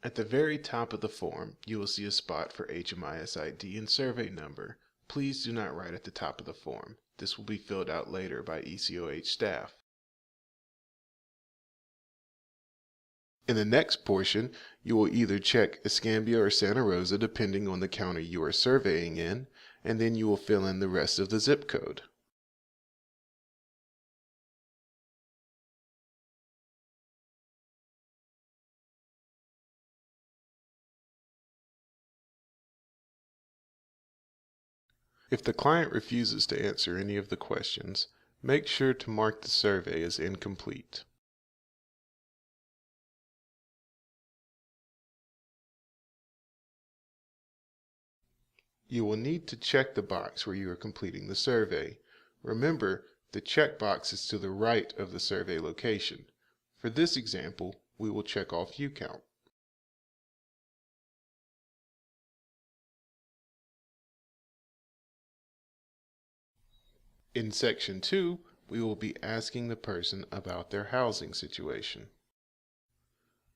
At the very top of the form, you will see a spot for HMIS ID and survey number. Please do not write at the top of the form. This will be filled out later by ECOH staff. In the next portion, you will either check Escambia or Santa Rosa depending on the county you are surveying in, and then you will fill in the rest of the zip code. If the client refuses to answer any of the questions, make sure to mark the survey as incomplete. You will need to check the box where you are completing the survey. Remember, the checkbox is to the right of the survey location. For this example, we will check off view count. In section 2, we will be asking the person about their housing situation.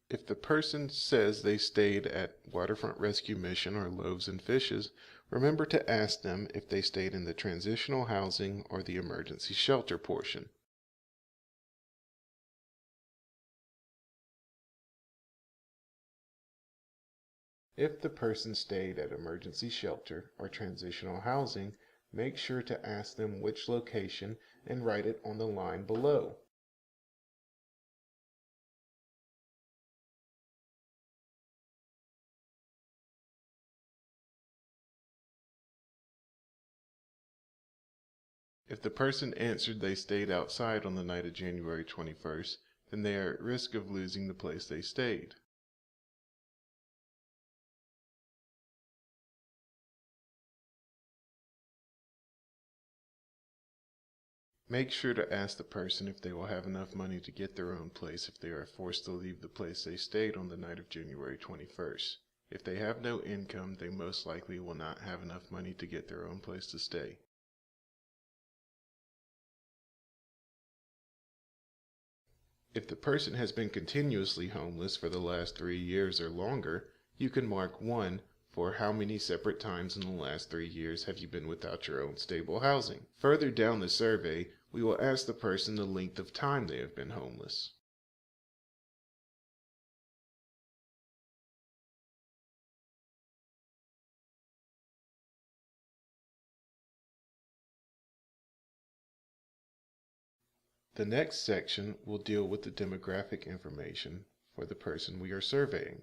If the person says they stayed at Waterfront Rescue Mission or Loaves and Fishes, remember to ask them if they stayed in the transitional housing or the emergency shelter portion. If the person stayed at emergency shelter or transitional housing, make sure to ask them which location and write it on the line below. If the person answered they stayed outside on the night of January 21st, then they are at risk of losing the place they stayed. Make sure to ask the person if they will have enough money to get their own place if they are forced to leave the place they stayed on the night of January 21st. If they have no income, they most likely will not have enough money to get their own place to stay. If the person has been continuously homeless for the last 3 years or longer, you can mark 1 for how many separate times in the last 3 years have you been without your own stable housing. Further down the survey, we will ask the person the length of time they have been homeless. The next section will deal with the demographic information for the person we are surveying.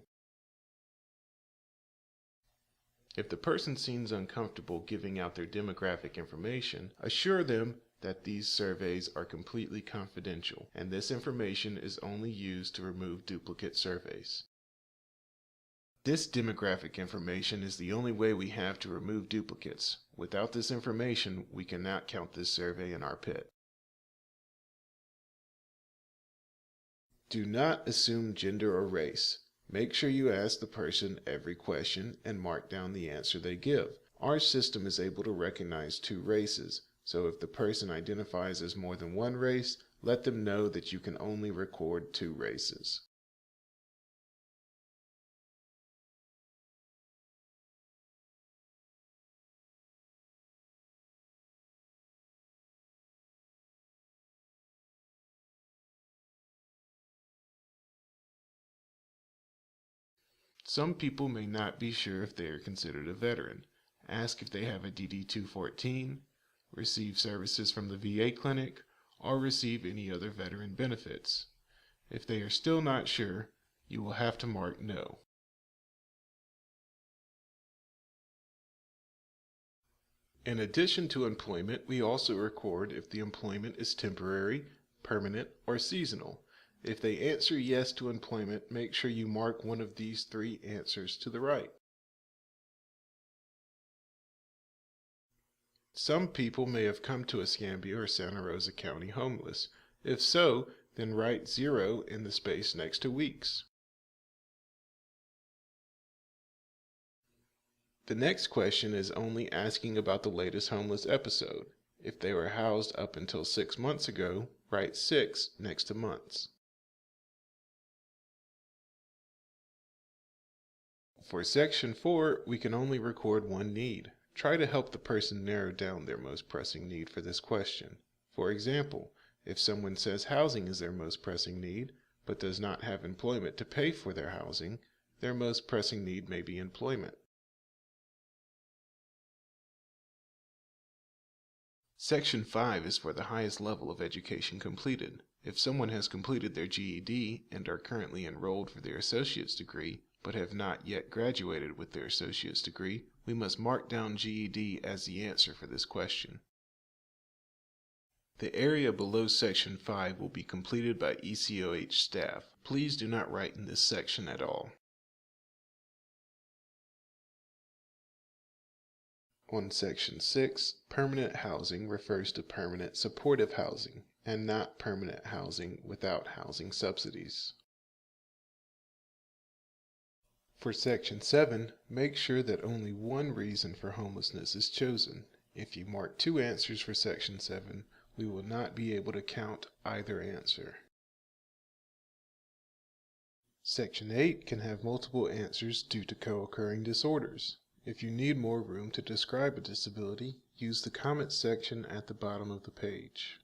If the person seems uncomfortable giving out their demographic information, assure them that these surveys are completely confidential, and this information is only used to remove duplicate surveys. This demographic information is the only way we have to remove duplicates. Without this information, we cannot count this survey in our pit. Do not assume gender or race. Make sure you ask the person every question and mark down the answer they give. Our system is able to recognize 2 races, so if the person identifies as more than 1 race, let them know that you can only record 2 races. Some people may not be sure if they are considered a veteran. Ask if they have a DD-214, receive services from the VA clinic, or receive any other veteran benefits. If they are still not sure, you will have to mark no. In addition to employment, we also record if the employment is temporary, permanent, or seasonal. If they answer yes to employment, make sure you mark one of these 3 answers to the right. Some people may have come to Escambia or Santa Rosa County homeless. If so, then write 0 in the space next to weeks. The next question is only asking about the latest homeless episode. If they were housed up until 6 months ago, write 6 next to months. For Section 4, we can only record one need. Try to help the person narrow down their most pressing need for this question. For example, if someone says housing is their most pressing need, but does not have employment to pay for their housing, their most pressing need may be employment. Section 5 is for the highest level of education completed. If someone has completed their GED and are currently enrolled for their associate's degree, but have not yet graduated with their associate's degree, we must mark down GED as the answer for this question. The area below Section 5 will be completed by ECOH staff. Please do not write in this section at all. On Section 6, permanent housing refers to permanent supportive housing and not permanent housing without housing subsidies. For Section 7, make sure that only one reason for homelessness is chosen. If you mark two answers for Section 7, we will not be able to count either answer. Section 8 can have multiple answers due to co-occurring disorders. If you need more room to describe a disability, use the comments section at the bottom of the page.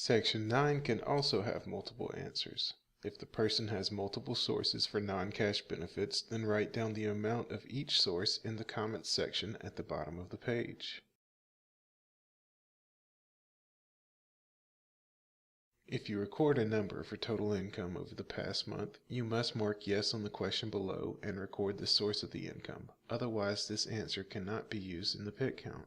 Section 9 can also have multiple answers. If the person has multiple sources for non-cash benefits, then write down the amount of each source in the comments section at the bottom of the page. If you record a number for total income over the past month, you must mark yes on the question below and record the source of the income. Otherwise, this answer cannot be used in the pit count.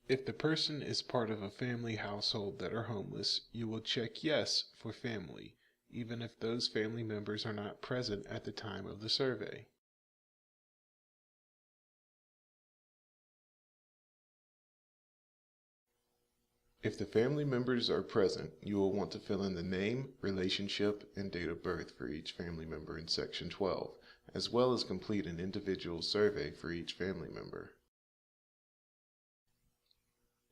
If the person is part of a family household that are homeless, you will check yes for family, even if those family members are not present at the time of the survey. If the family members are present, you will want to fill in the name, relationship, and date of birth for each family member in Section 12, as well as complete an individual survey for each family member.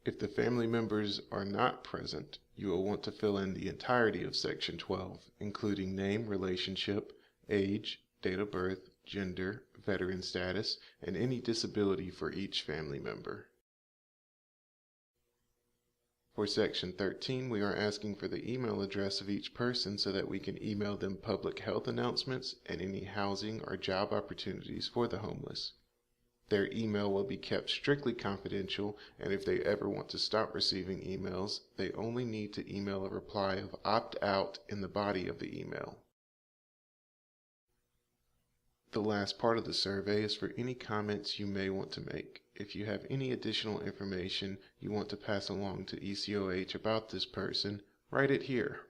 If the family members are not present, you will want to fill in the entirety of Section 12, including name, relationship, age, date of birth, gender, veteran status, and any disability for each family member. For Section 13, we are asking for the email address of each person so that we can email them public health announcements and any housing or job opportunities for the homeless. Their email will be kept strictly confidential, and if they ever want to stop receiving emails, they only need to email a reply of opt out in the body of the email. The last part of the survey is for any comments you may want to make. If you have any additional information you want to pass along to ECOH about this person, write it here.